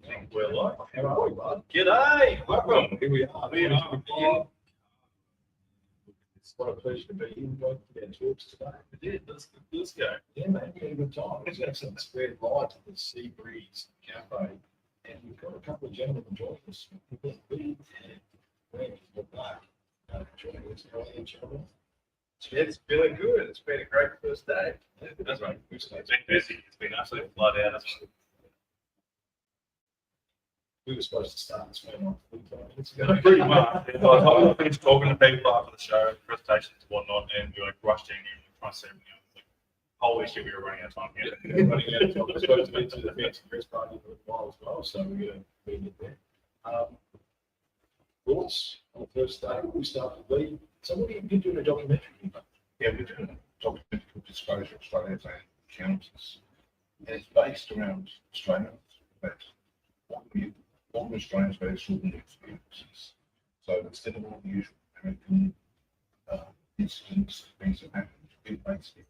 think we're live. How are we, bud? G'day! Welcome. Here we are. We are. It's what a pleasure to be here. We got our talks today. We did. Let's go. Yeah, man, we had a good time. It was excellent. Squared light to the Sea Breeze Cafe. And we've got a couple of gentlemen joining us. Lee and Leigh are back. Joining us. How are you, gentlemen? It's feeling good. It's been a great first day. That's right. It's been busy. It's been absolutely flood out. We were supposed to start this one off 45 minutes ago. Pretty much. By the time we finished talking to people after the show, presentations and whatnot, and we rushed in and trying to see everything else. Like, holy shit, we were running out of time here. Running out of time. We're supposed to be to the fancy dress party for a while as well, so we're going to be there. Thoughts on the first day? We start with Leigh. So what have you been doing a documentary? Yeah, we're doing a documentary called Disclosure Australia's Encounters. And it's based around Australia, but modern Australians' very extraordinary experiences. So instead of all the usual American incidents, things that happen, it makes it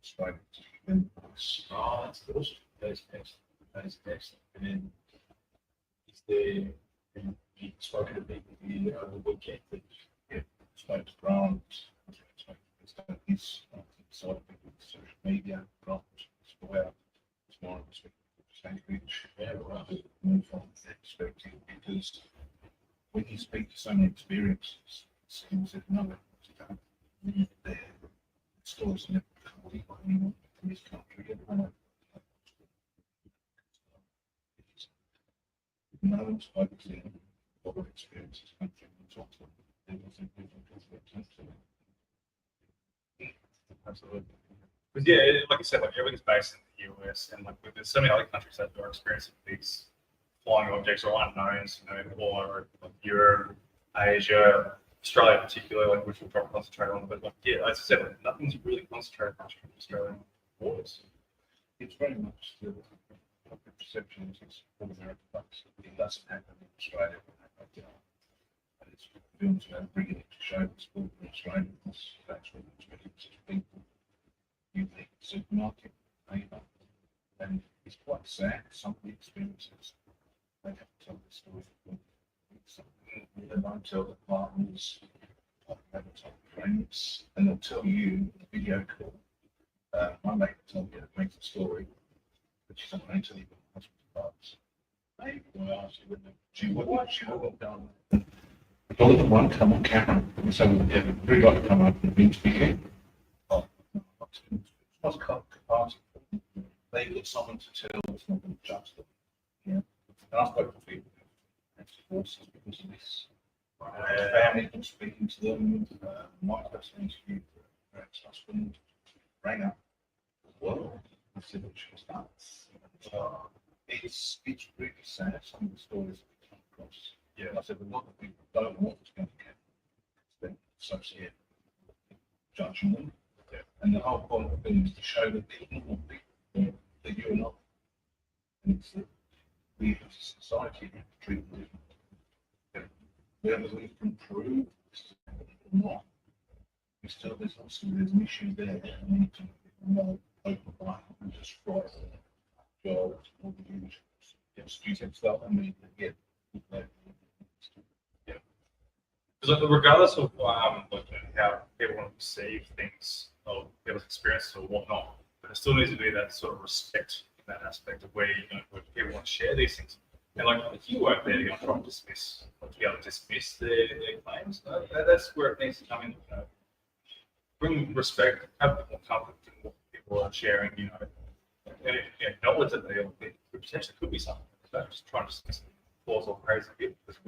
Australia to give them a voice. Oh, that's awesome. That's excellent. That is excellent. And then is there, you've spoken to people here over the weekend that Spoke to Grant, his side of social media, Grant was out this morning, Sandwich, move from that perspective, because when you speak to so many experiences, it seems that none of them their stories never become believed by anyone in this country. Everyone no one's focusing on what experiences country and talk to them. Absolutely. But yeah, like I said, like everything's based in the US, and like there's so many other countries that are experiencing these flying objects or unknowns, all over like Europe, Asia, Australia in particular, like which we'll probably concentrate on. But like yeah, as I said, like, nothing's really concentrated on Australian waters. It's very much the perception is all American, but it doesn't happen in Australia. And it's films about bringing it to show the sport in Australia. That's what it's really people. You think supermarket, neighbour, and it's quite sad. Some of the experiences they have to tell the story. They won't tell the partners, they won't tell friends, and they'll tell you in a video call. My mate will tell me to make the story, but she's not going to tell you what husband's maybe well, she wouldn't have done that. The only one come on camera, so we've got to come up and be speaking. What's capacity? They've got someone to tell, it's not going to judge them. Yeah. And I spoke to people who actually forces because of this. Family been speaking to them. My personal interview, her ex-husband rang up as well. I said what she was done. It's really sad, some of the stories that we come across. Yeah, I said a lot of people don't want what's going to happen. They're associated with judging them. Yeah. And the whole point of it is to show that they're normal people, that you're not. And it's that we as a society have to treat them differently. Whether we can prove this is happening or not, there's an issue there that we need to know open mind and just write jobs or the usual student stuff. I mean, get yeah. Because like, regardless of like how people want to perceive things or people's experiences or whatnot, there still needs to be that sort of respect in that aspect of where where people want to share these things. And like if you weren't there, you're going to try and dismiss, like, to be able to dismiss their claims. That's where it needs to come in. Bring respect, have more comfort in what people are sharing. And acknowledge that there potentially could be something. Don't just try and dismiss flaws or praise of it, because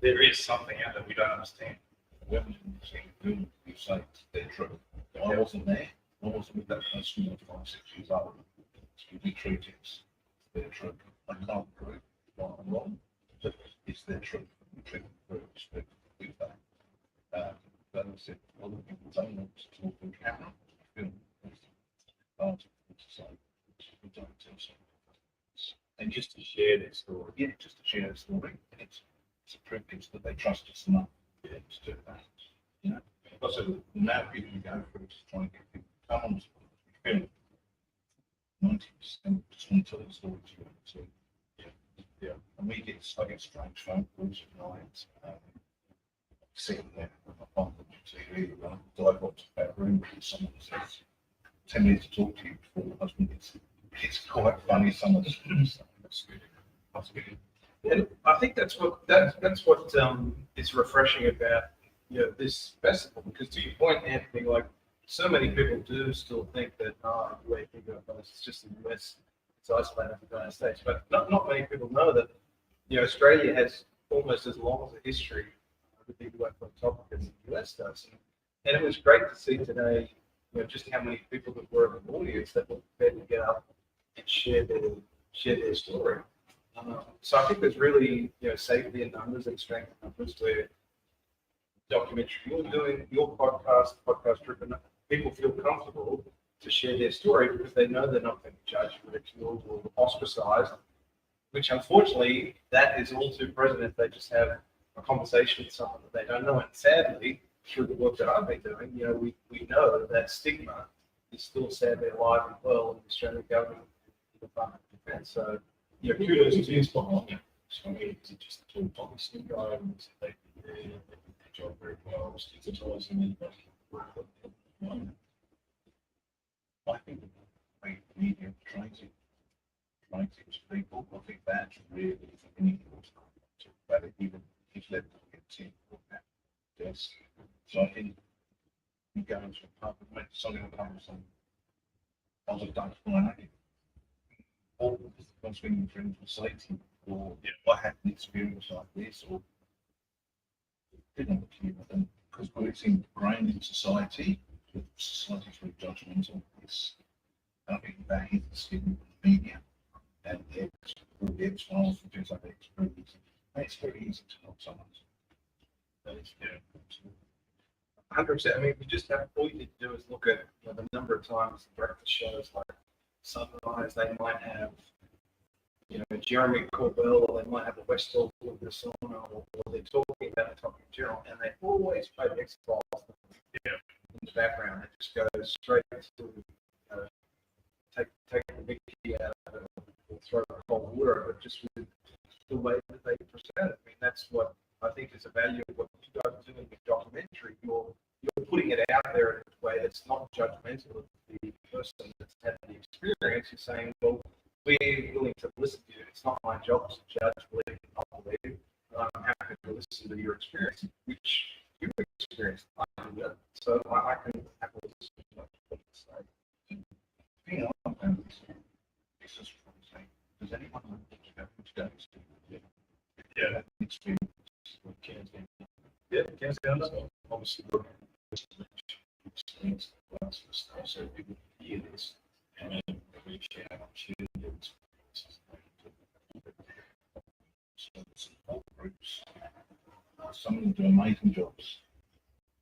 there is something out there we don't understand. We haven't seen film, you say they're true. I wasn't there. I wasn't with that person when I was 6 years old. It's be treated as their truth. I can't prove right or wrong, but it's their truth. We treat them very respectfully with that. But I said, a lot of people don't want to talk on camera. Film is part of society. We don't tell something. and just to share their story. Yeah, just to share their story. It's a privilege that they trust us enough to do that. Also, the amount of people you go through to try and get people to come on to 90% just want to tell the story to you. So, And I get strange phone calls at night, sitting there on the TV, dive up to that room, and someone says, 10 minutes to talk to you before the husband gets. It's quite funny, some of the stuff. That's good. That's good. And I think that's what is refreshing about this festival, because to your point, Anthony, like so many people do still think that UAP it's just the US, it's isolated from the United States, but not many people know that Australia has almost as long as a history with the UFO topic as the US does, and it was great to see today just how many people that were in the audience that were prepared to get up and share their story. So I think there's really, safety in numbers and strength in numbers where documentary you're doing, your podcast driven, people feel comfortable to share their story because they know they're not going to be judged, ridiculed, or ostracized, which unfortunately that is all too present if they just have a conversation with someone that they don't know. And sadly, through the work that I've been doing, we know that stigma is still sadly alive and well in the Australian government and the Department of Defence. So kudos to you behind it. So it's just a policy guidance. They did their job very well, stigmatizing anybody. I think the media trying to people, I think that's really anything to talk about it, even if they're getting yes. So I think you go into a pub and make something that comes on. I was done for an idea. Or once when you're in society, or I had an experience like this, or didn't care with them because we're ingrained in society. Society's very judgmental of this. I think that hits in the media and the X-Files and things like that. It's very easy to know someone. That is 100%. I mean, we just have all you need to do is look at the number of times the breakfast shows like Sunrise, they might have Jeremy Cardwell, or they might have a Westall with persona, or they're talking about a topic in general, and they always play the X-Files in the background. It just goes straight to take the big key out of it or throw the cold water, but just with the way that they present it. I mean, that's what I think is a value of what you guys are doing with documentary. You're putting it out there in a way that's not judgmental of the person that's had the experience. You're saying, well, we're willing to listen to you. It's not my job to judge, believe, not believe. I'm happy to listen to your experience, which you experienced. I do that. So I can happily listen to what you say. being on campus, it's just saying, does anyone know which goes to? Yeah. Experience with kids. Yeah, can't say on that. Obviously, we're experience class for stuff, so people hear this and then reach out, share their experiences. So support groups, some of them do amazing jobs.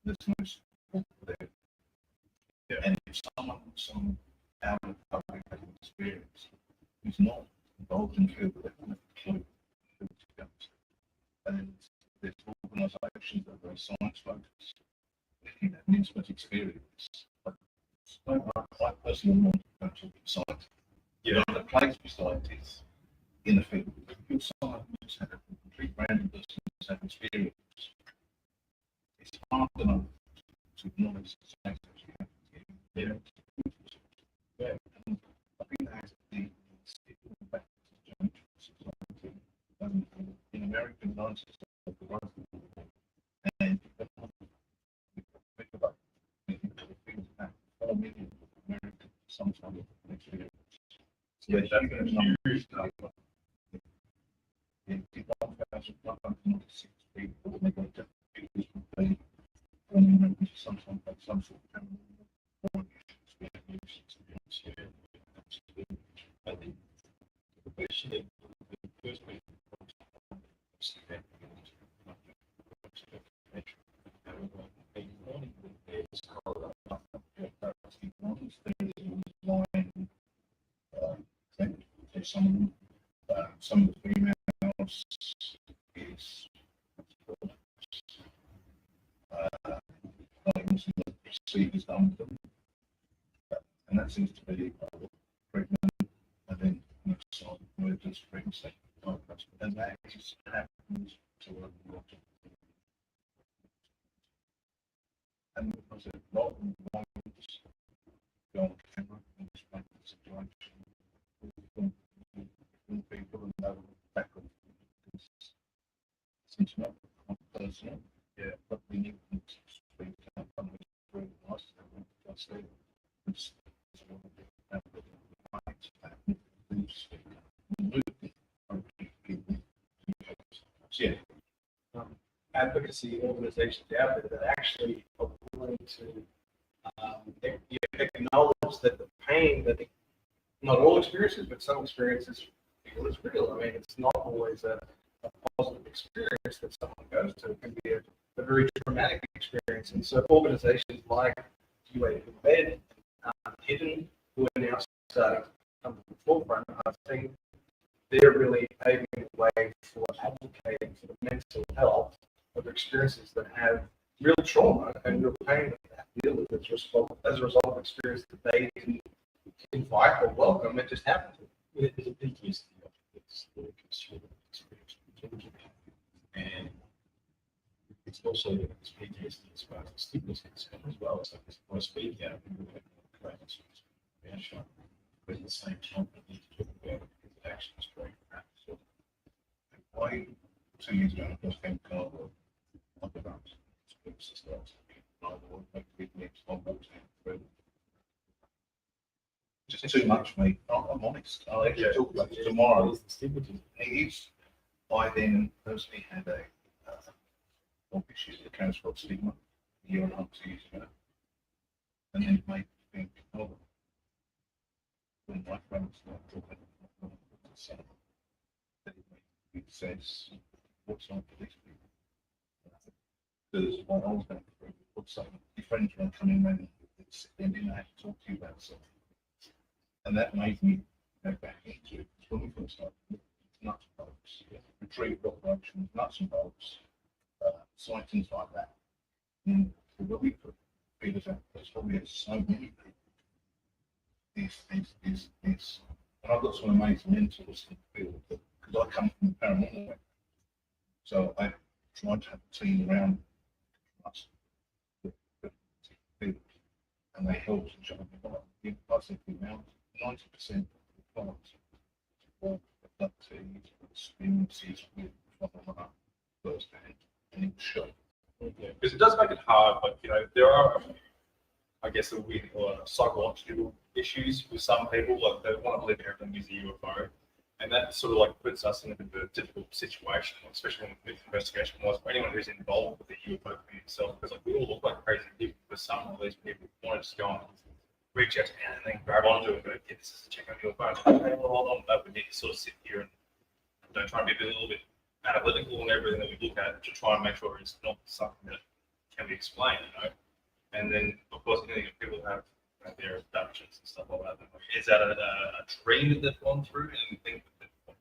There's no support there. Yeah. And if someone out of public has an experience who's not involved in field, they don't have a clue who to go to. And there's organisations that are very science focused, looking at an intimate experience. But I personally want to go to science. Yeah. The place beside this in the field, if someone who's had a complete random person who's had experience, it's hard enough to acknowledge the science that you have to get. Yeah. And I think that's the back to the society. In America, 90% of the world, and think about things that 4 million Americans sometimes experience. Yeah, that's a huge number. In 1,196 people, they got to be sometimes like some sort of I think the question that the first question some of the females is perceived as uncle, and that seems to be pregnant, and then next on where does pregnancy come from? And that just happens to a lot of people. And because a lot of ones go on camera and explain the situation, when people know background, it's not personal, yeah, but we need to speak to them. Very nice. I say, it's yeah. Advocacy organizations out there that actually are willing to acknowledge that the pain that not all experiences, but some experiences feel is real. I mean, it's not always a positive experience that someone goes to. It can be a very traumatic experience. And so organizations like UFO Med, Hidden, who are now starting to come to the forefront, I think they're really paving the way for advocating for the mental health of experiences that have real trauma and real pain that they have to deal with as a result of experience that they can invite or welcome. It just happened to them. There's a PTSD of this consumer experience, and it's also this PTSD as far as the stigma is concerned as well. So when I speak out, people have no claims reaction, but at the same time, we need to talk about it because it actually is very practical. Why 2 years ago, I first came to Cardwell, I could ask, it's just like, just too much for me. I'm honest. I'll actually talk about it tomorrow. I then personally had a issue with the Cardwell stigma a year and a half, 2 years ago, and then it made me think, oh, when my friends start talking about it says, what's on police people? Because what I was going through, what's some your friends were coming around and didn't have to talk to you about something. And that made me go back into when we first started, nuts and bolts, retrieve operations, nuts and bolts, sightings like that. And when we put feelers out, there's probably so many people. This. And I've got some amazing mentors in the field because I come from the paranormal background. So I tried to have a team around us, and they helped each other. I think now 90% of the clients all abductees, experiences with phenomena firsthand, and it showed. Yeah, because it does make it hard, but there are, I guess, a weird psychological issues with some people. Like they want to believe everything is a UFO, and that sort of like puts us in a bit of a difficult situation, especially when the investigation was for anyone who's involved with the UFO thing itself. Because like we all look like crazy people, but some of these people want to just go and reach out to anything, grab onto it, and go, yeah, this is a check on UFO. Okay, well, hold on, but we need to sort of sit here and try and be a little bit analytical in everything that we look at to try and make sure it's not something that can be explained, And then, of course, people have their abductions and stuff like that. Is that a dream that they've gone through and think that they've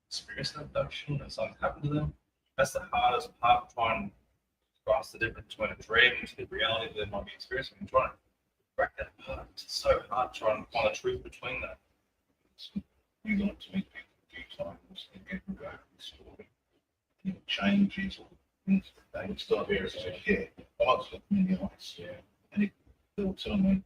experienced an abduction and something happened to them? That's the hardest part, trying to grasp the difference between a dream and the reality that they might be experiencing and trying to break that apart. It's so hard trying to find the truth between that. You like to meet people a few times and get them going with the story. And it changes or things that they start here. Yeah, I like to look them in the eyes. Yeah. And they'll tell me,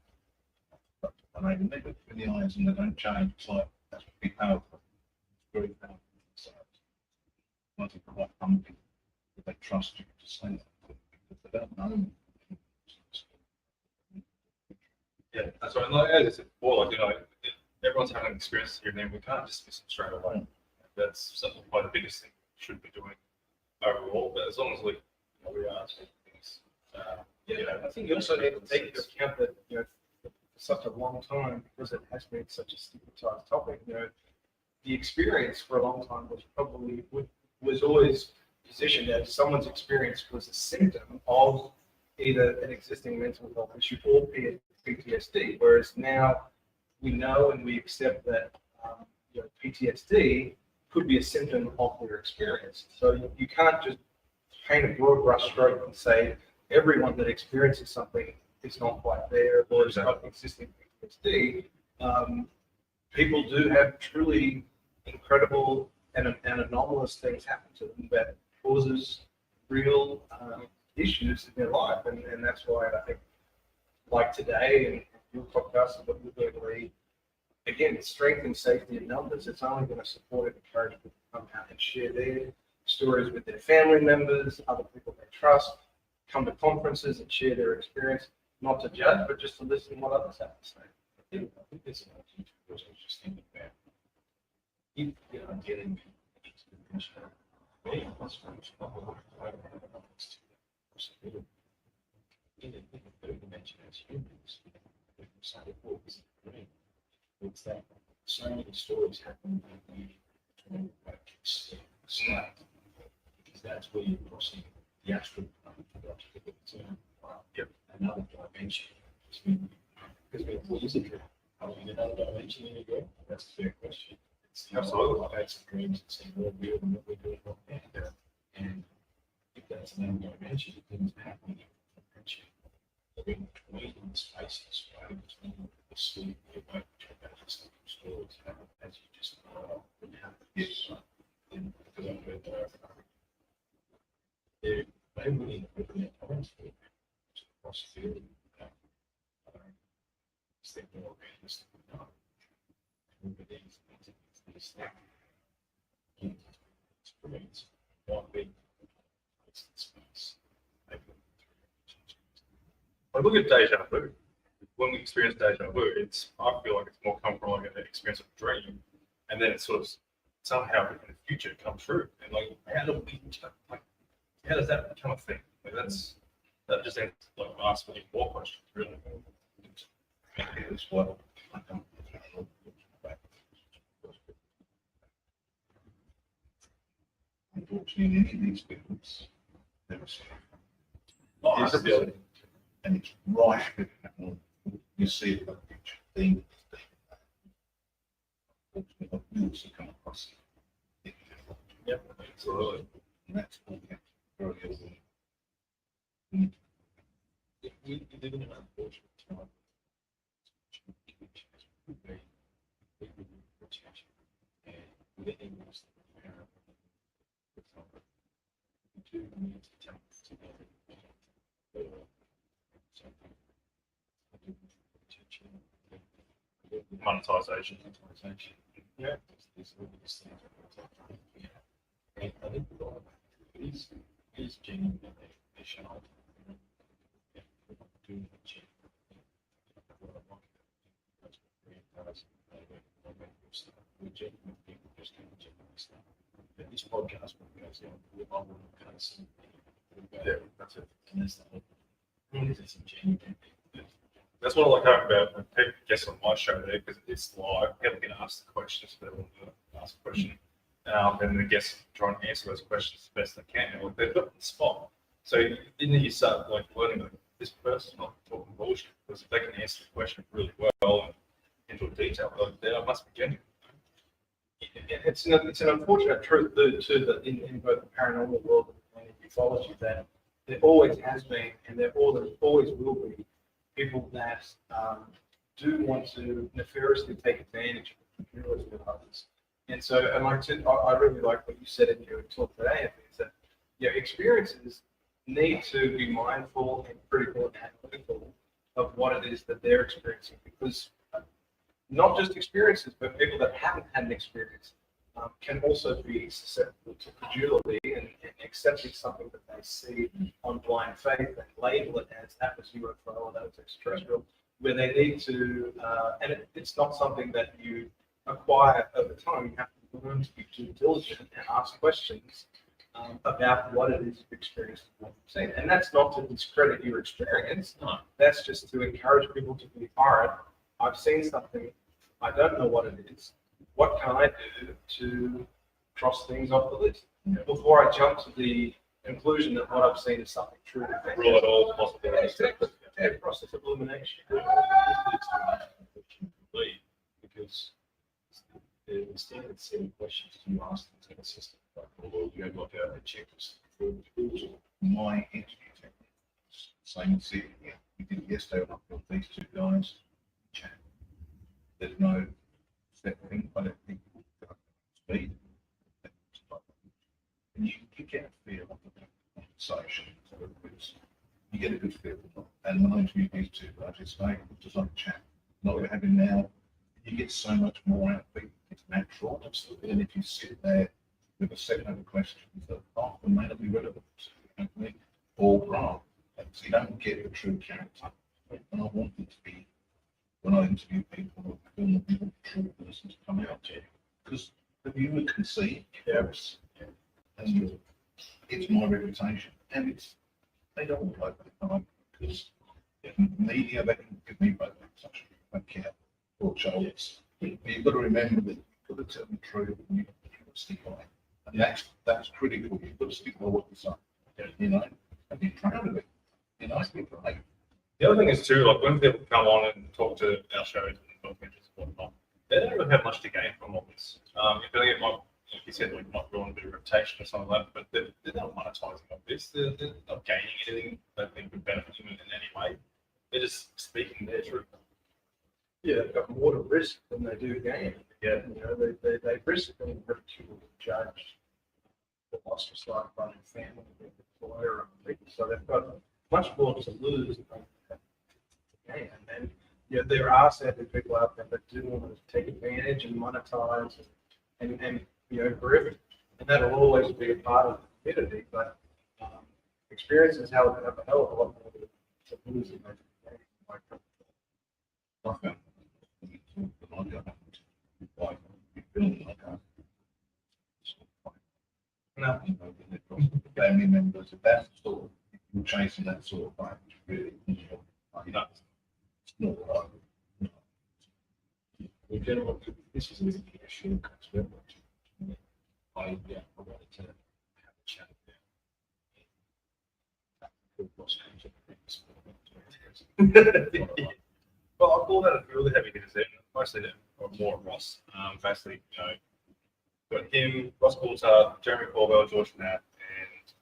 and I can look them in the eyes and they don't change. It's like, that's pretty powerful. It's very powerful. So, I think quite humbling that they trust you to say that because they don't know. Yeah, that's right. Like, as I said before, everyone's having an experience here and then we can't dismiss them straight away. That's something probably the biggest thing we should be doing overall. But as long as we are doing things, I think you also need to take into account that for such a long time, because it has been such a stigmatized topic, the experience for a long time was always positioned as someone's experience was a symptom of either an existing mental health issue or PTSD. Whereas now we know and we accept that PTSD could be a symptom of their experience. So you can't just paint a broad brush stroke and say everyone that experiences something is not quite there or is not existing PTSD. People do have truly incredible and anomalous things happen to them that causes real issues in their life. And that's why I think, like today and your podcast and what you're doing, Leigh, again, strength and safety in numbers. It's only going to support and encourage people to come out and share their stories with their family members, other people they trust, come to conferences and share their experience, not to judge, but just to listen to what others have to say. I think there's another thing I was just thinking about. If you are getting into the condition, many of us want to know what it's possibility. In a third dimension as humans, we can say, oh, this is great. It's that so many stories happen that we start, because that's where you're crossing the astral term, another dimension. Because we're poison, are we in another dimension any good? That's a fair question. Absolutely. I've had some dreams that seem more real than what we're doing right now. And if that's another dimension, things happening in the dimension. We're in between the spaces, right? Between the sleep, the awake, some stories happen as you just know. Yes. Because I've heard they're really looking at times for possibility. It's the more realistic than not. Experience one big space. I look at deja vu. When we experience deja vu, I feel like it's more come from like an experience of a dream, and then it sort of somehow in the future come true. And like, how does that become a thing? Like that just ends like ask me more questions, really. It's what I don't unfortunately, in any of these films, there was disability, and it's right. You see it, but picture thing. Unfortunately, what else you come across? Yep, absolutely. And that's all we have to very easily. We live in an unfortunate time. And living was the parent. We do need to come together. Monetization. Yeah. There's all these things. And I think a lot of it is genuine that they show up. Doing the check. We genuinely people just can't genuinely stuff. But this podcast goes on, we're all kind of some. Yeah, that's it. And that's the whole. It's some genuine people. That's what I like having about when people guest on my show there, because it's live. People can ask the questions if they want to ask a question. And the guests try and answer those questions the best they can. Like, they're put on the spot. So then you start like learning that this person's not talking bullshit, because if they can answer the question really well and into detail, like, then I must be genuine. It's an unfortunate truth too that in both the paranormal world and in ufology that there always has been and there always will be people that do want to nefariously take advantage of the community with others. And so, I really like what you said in your talk today, is that experiences need to be mindful and critical and analytical of what it is that they're experiencing, because not just experiences, but people that haven't had an experience can also be susceptible to credulity and accepting something that they see on blind faith and label it as that was UFO or that was extraterrestrial, where they need to, and it's not something that you acquire over time. You have to learn to be due diligent and ask questions about what it is you've experienced and what you've seen. And that's not to discredit your experience. No, that's just to encourage people to be, all right, I've seen something, I don't know what it is. What can I do to cross things off the list before I jump to the conclusion that what I've seen is something true? Rule it all possibilities. Exactly. Yeah, process of elimination. Because the standard set of questions you ask them to the system, like, well, you have like a checklist for tools. My interview technique, same as it, we did it yesterday with these two guys. Chat. There's no set thing, I don't think speed. They get a feel of the conversation. So you get a good feel. And when I interview these two, I just say, just like a chat, not what we're having now, you get so much more out of people. It's natural, absolutely. And if you sit there with a set of questions that often may not be relevant to the company or wrong, so you don't get the true character. And I want it to be, when I interview people, I want the true person to come out to you. Because the viewer can see, yes, and it's my reputation. And it's, they don't vote for time because media, they can give me vote for such a care or chance. You've got to remember that you've got to tell the truth and you've got to stick by it. And that's critical. You've got to stick by what you say, you know, and be proud of it. You know, be proud. The other thing is too, like when people come on and talk to our shows and documentaries and whatnot, they don't really have much to gain from all this. If they get like you said, like might ruin a bit of reputation or something like that, but they're not monetizing on this. They're not gaining anything that they could benefit them in any way. They're just speaking their truth. Yeah, they've got more to risk than they do gain. Yeah. You know, they risk being ridiculed, judged, ostracized by their family, their employer, and people. So they've got much more to lose than they have to gain. And you know, there are certainly people out there that do want to take advantage and monetize and you know, grift. And that'll always be a part of the community. But experiences have a hell of a lot more to lose than they gain. Okay. Like, you feel like No. family members, if that's the sort of, if you're chasing that sort of vibe, it's really, you know, like, No. it's not right. Well, gentlemen, this is really a short cut. I wanted to have a chat about. Well, I'll call that a really heavy hitter there. Mostly them, or more Ross. Basically, you know, got him, Ross Coulter, Jeremy Cardwell, George Knapp,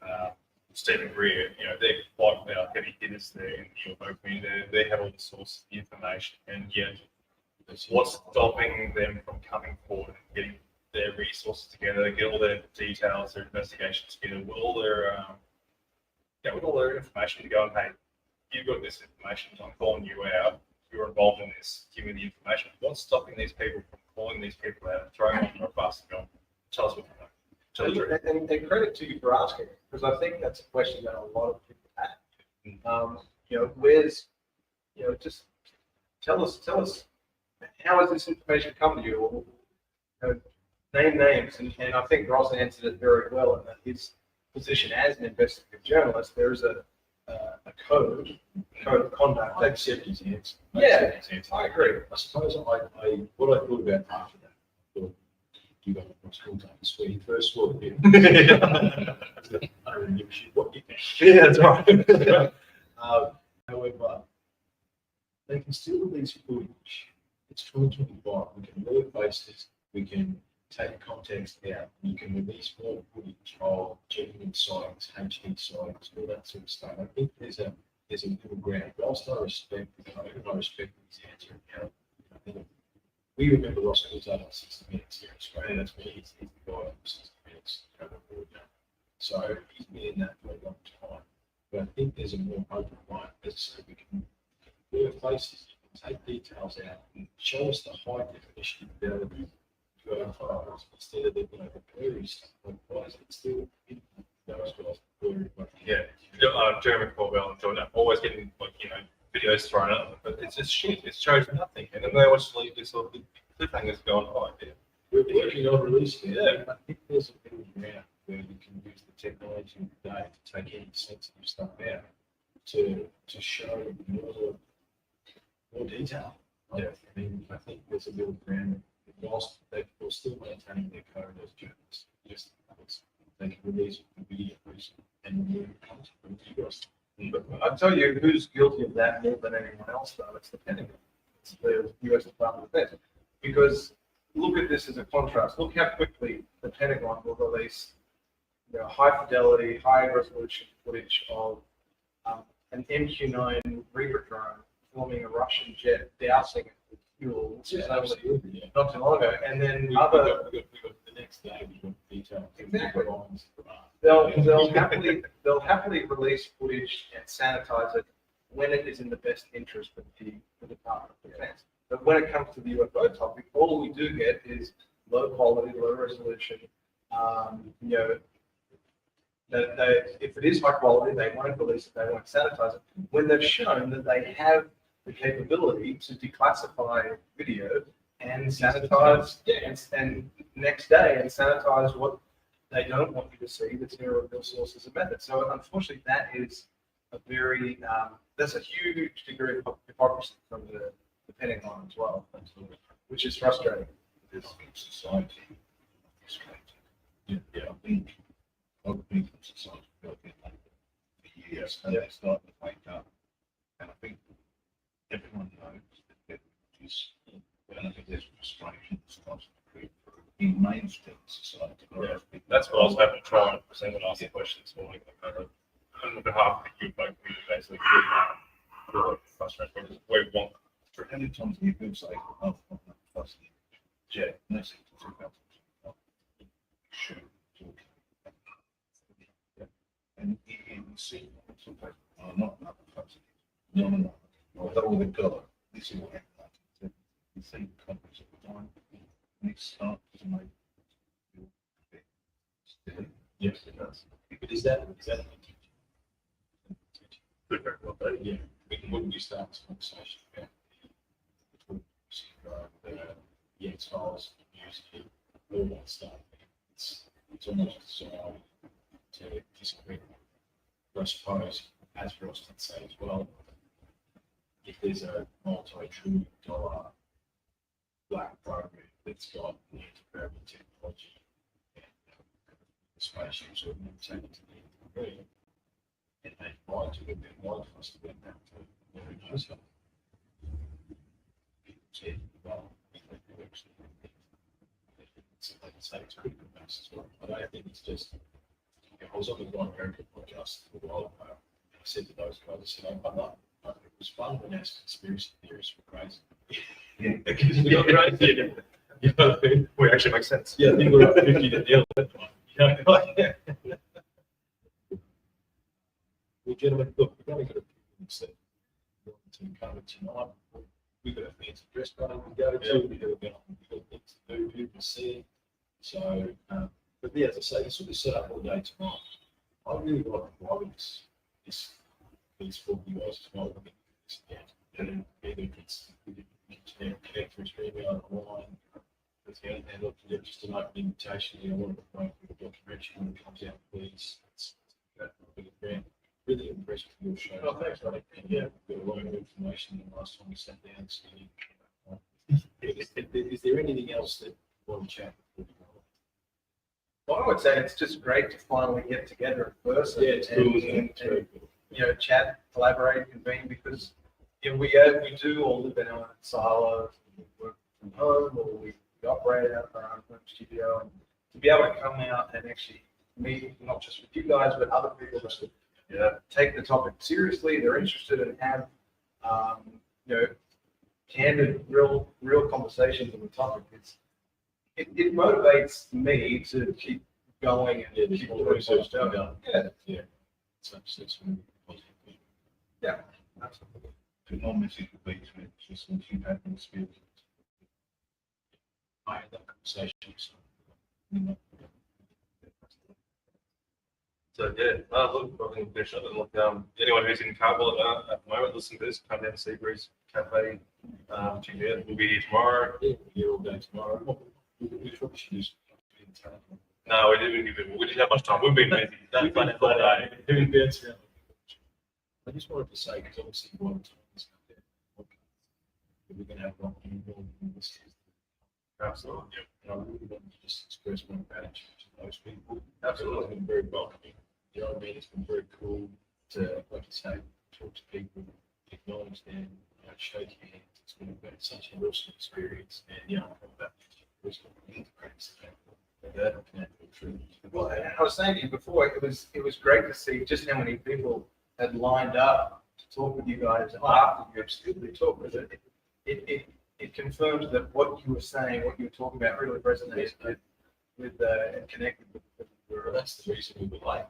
and Stephen Greer. You know, they're quite heavy hitters there in the UFO community. They have all the sources, the information, and yet what's stopping them from coming forward and getting their resources together, get all their details, their investigations together, with all their with all their information to go and, hey, you've got this information, I'm calling you out, you're involved in this, give me the information. What's stopping these people from calling these people out, throwing them on a bus and going, tell us what you know. Tell the truth. And credit to you for asking, because I think that's a question that a lot of people have. You know, where's, you know, just tell us, how has this information come to you? Or, you know, name names, and I think Ross answered it very well in that his position as an investigative journalist, there is a code of conduct. I accept his answer. Yeah, I agree. I suppose what I thought about after that, I thought, you got my school time this week, first swore a bit. I don't give a shit what you think. Yeah, that's right. However, they can still release footage. It's 2025. We can load bases. We can take context out. You can release more footage of genuine sightings, HD sightings, all that sort of stuff. I think there's a middle ground. Whilst I respect his answer, I think we remember Ross Coulter on 60 Minutes here in Australia. That's where he's the guy on 60 Minutes. So he's been in that for a long time. But I think there's a more open mind. As I say, we can blur faces, take details out, and show us the high definition ability to our files instead of the blurry stuff. Like, why is it still in those guys blurry? Yeah, Jeremy Cardwell and Jordan are always getting videos thrown at them, but it's just shit. It shows nothing, and then they always leave this sort of cliffhangers going, oh yeah. We're working on releasing it. Yeah. I think there's a middle ground where we can use the technology of the day to take any sensitive stuff out to show more detail. Yeah. I mean, I think there's a middle ground. Whilst they're still maintaining their code as journalists, just they can release the video and remove content from you guys. But I'll tell you who's guilty of that more than anyone else, though. It's the Pentagon. It's the U.S. Department of Defense. Because look at this as a contrast. Look how quickly the Pentagon will release high fidelity, high resolution footage of an MQ-9 Reaper drone filming a Russian jet dousing it with fuel. Yeah, absolutely. Yeah. Not too long ago. And then We other. got the next day, we got detail. Exactly. they'll happily release footage and sanitize it when it is in the best interest of the Department of Defense. But when it comes to the UFO topic, all we do get is low quality, low resolution. You know, if it is high quality, they won't release it, they won't sanitize it. When they've shown that they have the capability to declassify video and sanitize, and next day and sanitize what they don't want you to see, that's their real sources of method. So unfortunately, that is a very, that's a huge degree of hypocrisy from the Pentagon as well, which is frustrating. This society is yeah, I think other people in society have been like for years, and they're starting to wake up. And I think everyone knows that it is, and I think there's frustration that's constantly creeping through in mainstream society. Yeah, that's what I was hoping to try and present when I asked the question this morning. On behalf of the UFO community, basically, really frustrated because we want. How many times do you feel say, oh, that's the jet, next thing to talk about, sure, and you see, not fussy, no, all the color, this is what happened. You see companies at the time, and it starts to make you feel yes, it does. But is that Could very well be. yeah, when we start this conversation about the X-Files, music, all that stuff, it's almost to disagree. But I suppose, as Ross did say as well, if there's a multi-trillion dollar black program that's got anti-gravity technology and spaceships are maintained to the degree, and they buy to it, then why do us to win that to very nice help? People said, well, if they do actually, they can say it's critical mass as well. But I think it's just, I was on the One American podcast a while ago, and I said to those guys, I said, I love it. It was fun when our conspiracy theories were crazy. Yeah, because we got crazy. You know, we actually make sense. Yeah, I think we're up 50 to deal with it. You know, like, well, gentlemen, look, we've only got a few minutes that we want to cover tonight. We've got a fancy dress party to go to, we've got things to do, people to see. So, but yeah, as I say, this will be set up all day tomorrow. I really like writing this piece for you guys as well. I think it's, and either it's connect through StreamYard online, and look, just an open invitation. I want to promote the documentary when it comes out, please. It's that big grant. Really impressed with your show. Oh, thanks, buddy. Yeah, got a lot of information the last time we sat down. So, is there anything else that you want to chat with? Well, I would say it's just great to finally get together in person. Yeah, it's cool, isn't it? It's very cool. You know, chat, collaborate, convene, because you know, we do all live in our silos, we work from home, or we operate out of our own home studio, and to be able to come out and actually meet, not just with you guys, but other people that take the topic seriously, they're interested and have, you know, candid, real conversations on the topic. It motivates me to keep going and keep doing research down. Yeah. So it's really positive. Yeah, absolutely. The non-message would be to it, just once you've had this field. I had that conversation. So, you know. So yeah, look, I can finish up and look. Anyone who's in Cardwell at the moment, listen to this. Come down to Seabreeze Cafe. We'll be here tomorrow. Yeah, we'll be here all day tomorrow. We probably should just be in town. No, we didn't have much time. We've been busy. We've been all day. I just wanted to say, because obviously one time is we're going to have one involved in this. Absolutely. And I really wanted to just express my gratitude to those people. Absolutely. It's been very welcoming. You know what I mean? It's been very cool to, like you say, talk to people, acknowledge them, shake hands. It's been such an awesome experience. And yeah, that was the greatest thing. Well, I was saying to you before, it was great to see just how many people had lined up to talk with you guys after you absolutely talked with it. It confirms that what you were saying, what you were talking about, really resonates with and connected with Well, that's the reason we were late.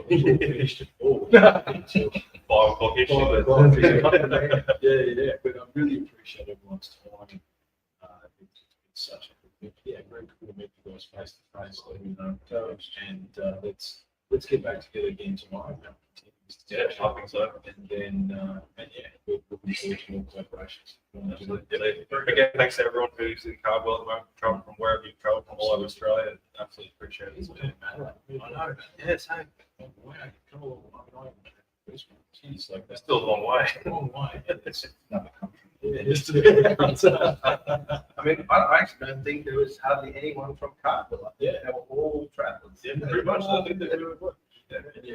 We finished at 4. Until 5 o'clock-ish. 5 o'clock. Yeah. But I really appreciate everyone's time. It's such a good, very cool to meet you guys face to face, and let's get back together again tomorrow. Yeah, I think so. And then, we'll be forward to more collaborations. Absolutely. Again, thanks to everyone who's in Cardwell at the moment, traveling from wherever you've travelled from all over Australia. Absolutely appreciate it. I know. Yeah, same. Wow, come along. Jeez, like It's that's still a long way. a long way. It's another country. Yeah, just to I mean, I actually don't think there was hardly anyone from Cardwell up there. They were all travellers. Yeah, pretty much. I think they really were.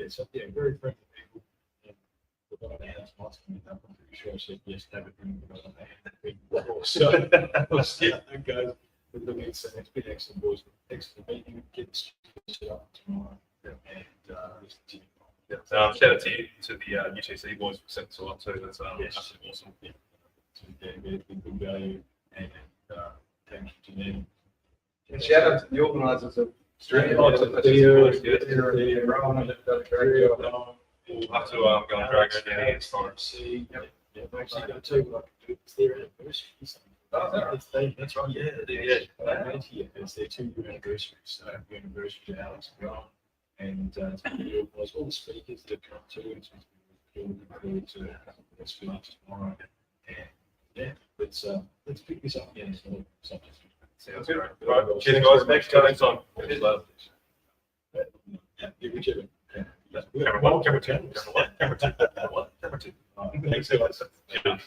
So very friendly people. And the guy that has lots of me, I'm pretty sure I said yes, have a drink, but I don't have that big bottle. So, that goes. But look, it's been excellent, boys. Excellent meeting. Get set up tomorrow. And just continue. Shout out to you, to the UTC boys for setting us all up too. That's absolutely awesome. Yeah. So, very good value. And thank you to them. And shout out to the organisers of Australia. Oh, to Theo, Rowan, they've done a great job. We'll have to go and drag it down here as far as. See, I'm actually going to tell you what I can do. It's their anniversary. That's right. Yeah. I went here. It's their 2-year anniversary. So happy anniversary to Alex and Rowan. And it's been really nice. All the speakers that come too. It's been really cool to this finish tomorrow. And let's pick this up again. Something. Sounds great. Right. Cheers, guys. Next time. Cheers, love. Yeah, whichever. Camera 1, camera 2. Camera 1, camera 2. Camera 1, camera 2. Thanks so much. Cheers.